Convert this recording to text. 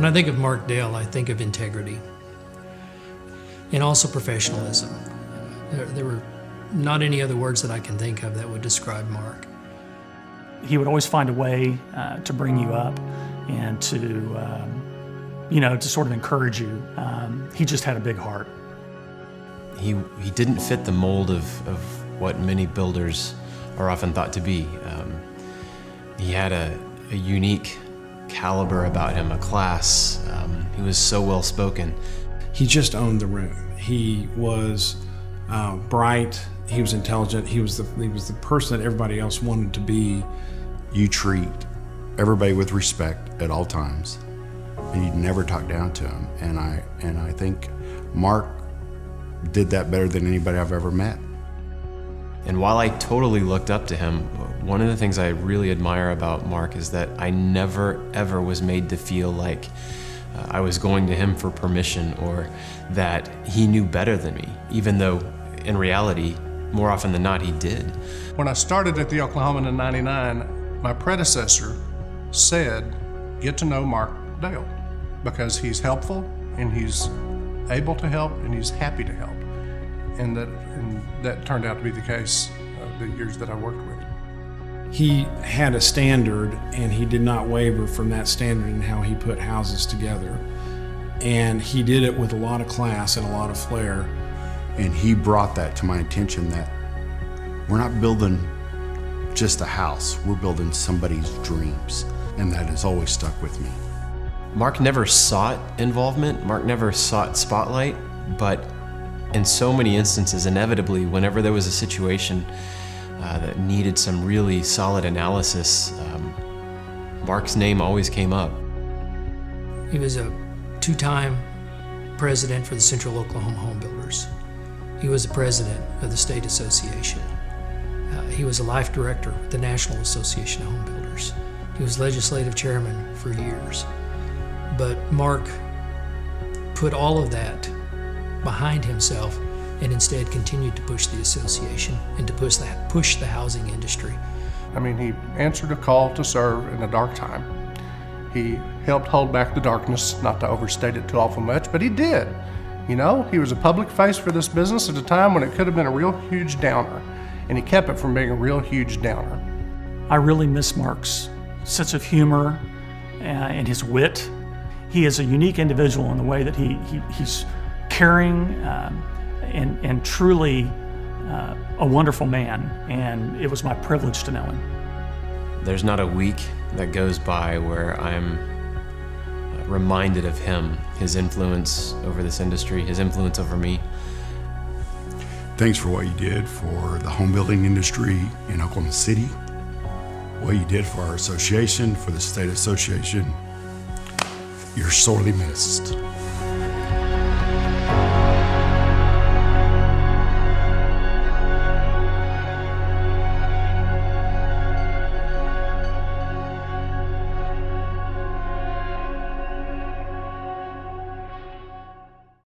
When I think of Mark Dale, I think of integrity and also professionalism. There were not any other words that I can think of that would describe Mark. He would always find a way to bring you up and to, to sort of encourage you. He just had a big heart. He didn't fit the mold of what many builders are often thought to be. He had a unique caliber about him, a class. He was so well spoken. He just owned the room. He was bright. He was intelligent. He was the person that everybody else wanted to be. You treat everybody with respect at all times, and you never talk down to him. And I think Mark did that better than anybody I've ever met. And while I totally looked up to him, one of the things I really admire about Mark is that I never, ever was made to feel like I was going to him for permission or that he knew better than me, even though in reality, more often than not, he did. When I started at the Oklahoman in '99, my predecessor said, get to know Mark Dale because he's helpful and he's able to help and he's happy to help. And that turned out to be the case the years that I worked with him. He had a standard and he did not waver from that standard in how he put houses together. And he did it with a lot of class and a lot of flair. And he brought that to my attention that we're not building just a house, we're building somebody's dreams. And that has always stuck with me. Mark never sought involvement, Mark never sought spotlight, but in so many instances, inevitably, whenever there was a situation that needed some really solid analysis, Mark's name always came up. He was a two-time president for the Central Oklahoma Home Builders. He was the president of the State Association. He was a life director with the National Association of Home Builders. He was legislative chairman for years. But Mark put all of that behind himself and instead continued to push the association and to push the housing industry. I mean, he answered a call to serve in a dark time. He helped hold back the darkness, not to overstate it too awful much, but he did. You know, he was a public face for this business at a time when it could have been a real huge downer, and he kept it from being a real huge downer. I really miss Mark's sense of humor and his wit. He is a unique individual in the way that he's caring and truly a wonderful man, and it was my privilege to know him. There's not a week that goes by where I'm reminded of him, his influence over this industry, his influence over me. Thanks for what you did for the home building industry in Oklahoma City, what you did for our association, for the State Association. You're sorely missed.